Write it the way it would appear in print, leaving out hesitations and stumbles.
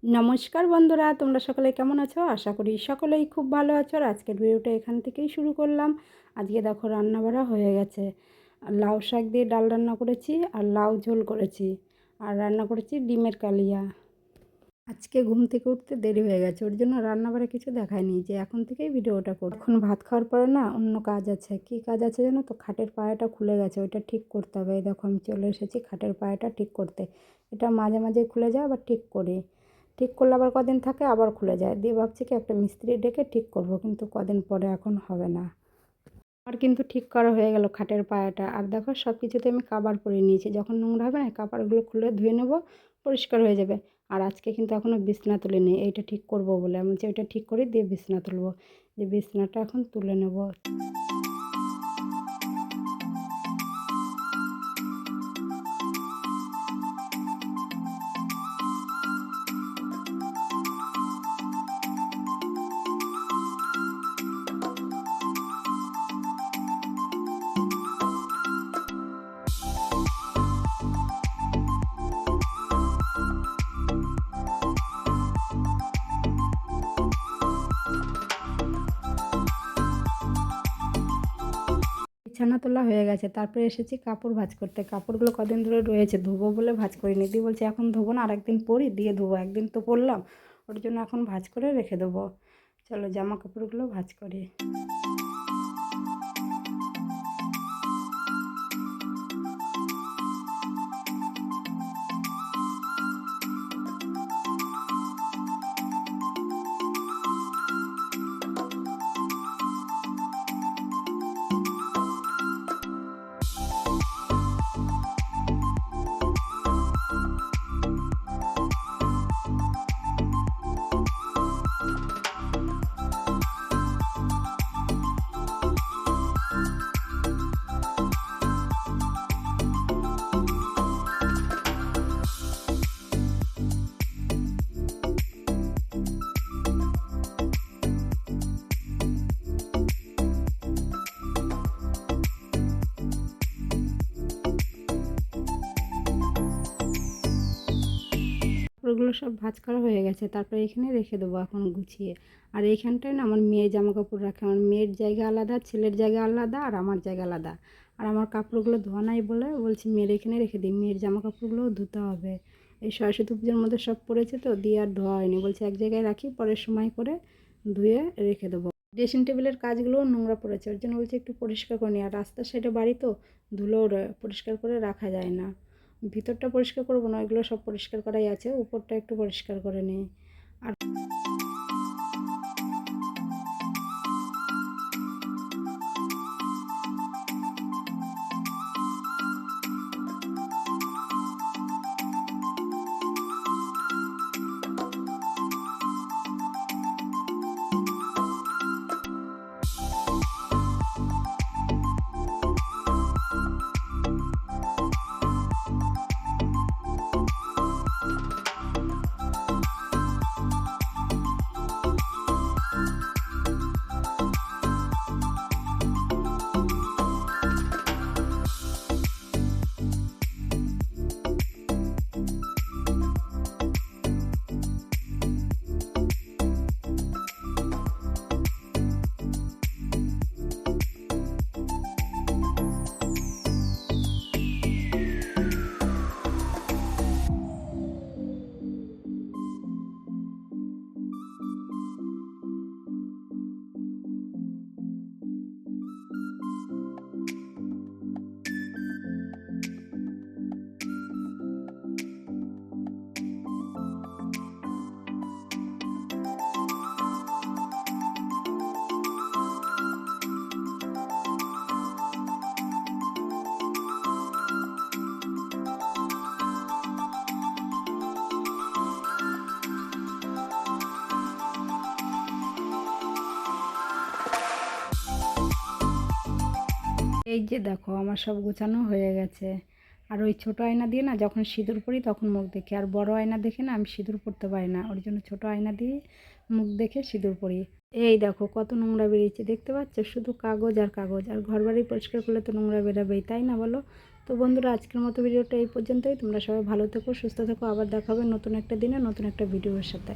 নমস্কার বন্ধুরা, তোমরা সকলে কেমন আছো? আশা করি সকলেই খুব ভালো আছো। আর আজকের ভিডিওটা এখান থেকেই শুরু করলাম। আজকে দেখো রান্নাবাড়া হয়ে গেছে। লাউ শাক দিয়ে ডাল রান্না করেছি, আর লাউ ঝোল করেছি, আর রান্না করেছি ডিমের কালিয়া। আজকে ঘুম থেকে উঠতে দেরি হয়ে গেছে, ওর জন্য রান্নাবাড়া কিছু দেখায়নি, যে এখন থেকেই ভিডিওটা করি। এখন ভাত খাওয়ার পরে না অন্য কাজ আছে। কি কাজ আছে জানো তো? খাটের পায়াটা খুলে গেছে, ওইটা ঠিক করতে হবে। এই দেখো আমি চলে এসেছি খাটের পায়াটা ঠিক করতে। এটা মাঝে মাঝে খুলে যায়, আবার ঠিক করি। ঠিক করলে আবার কদিন থাকে, আবার খুলে যায়। দিয়ে ভাবছি কি একটা মিস্ত্রি ডেকে ঠিক করব, কিন্তু কদিন পরে এখন হবে না। আর কিন্তু ঠিক করা হয়ে গেল খাটের পায়াটা। আর দেখো সব কিছুতে আমি কাবার করে নিয়েছি, যখন নোংরা হবে না কাপড়গুলো খুলে ধুয়ে নেবো, পরিষ্কার হয়ে যাবে। আর আজকে কিন্তু এখনও বিছনা তুলিনি, এইটা ঠিক করব বলে। আমি যে ওইটা ঠিক করে দিয়ে বিছনা তুলবো, যে বিছনাটা এখন তুলে নেব। বিছানা তোলা হয়ে গেছে, তারপরে এসেছি কাপড় ভাঁজ করতে। কাপড়গুলো কদিন ধরে রয়েছে, ধোবো বলে ভাঁজ করিনি। দিয়ে বলছি এখন ধোবো না, আরেকদিন পরি দিয়ে ধোবো, একদিন তো পরলাম, ওর জন্য এখন ভাঁজ করে রেখে দেবো। চলো জামা কাপড়গুলো ভাঁজ করি। কাপড়গুলো সব ভাঁজ করা হয়ে গেছে, তারপরে এখানে রেখে দেবো এখন গুছিয়ে। আর এইখানটায় না আমার মেয়ের জামা কাপড় রাখে। আমার মেয়ের জায়গা আলাদা, ছেলের জায়গা আলাদা, আর আমার জায়গা আলাদা। আর আমার কাপড়গুলো ধোয়া নাই বলে বলছি মেয়ের এখানে রেখে দিই, মেয়ের জামা কাপড়গুলোও ধুতে হবে। এই সরস্বতী পুজোর মধ্যে সব পড়েছে তো, দিয়ে আর ধোয়া হয়নি। বলছি এক জায়গায় রাখি, পরের সময় করে ধুয়ে রেখে দেবো। ড্রেসিং টেবিলের কাজগুলোও নোংরা পড়েছে, ওর জন্য বলছি একটু পরিষ্কার করে নিই। আর রাস্তার সাইডে বাড়ি তো, ধুলোও পরিষ্কার করে রাখা যায় না। ভিতরটা পরিষ্কার করবো না, ওইগুলো সব পরিষ্কার করাই আছে, উপরটা একটু পরিষ্কার করে নিই। আর এই যে দেখো আমার সব গোছানো হয়ে গেছে। আর ওই ছোটো আয়না দিয়ে না যখন সিঁদুর পরি তখন মুখ দেখি, আর বড় আয়না দেখে না আমি সিঁদুর পরতে পারি না, ওর জন্য ছোটো আয়না দিয়ে মুখ দেখে সিঁদুর পরি। এই দেখো কত নোংরা বেরিয়েছে, দেখতে পাচ্ছ? শুধু কাগজ আর কাগজ। আর ঘর বাড়ি পরিষ্কার করলে তো নোংরা বেরোবেই, তাই না বলো? তো বন্ধুরা, আজকের মতো ভিডিওটা এই পর্যন্তই। তোমরা সবাই ভালো থেকো, সুস্থ থেকো। আবার দেখা হবে নতুন একটা দিনে নতুন একটা ভিডিওর সাথে।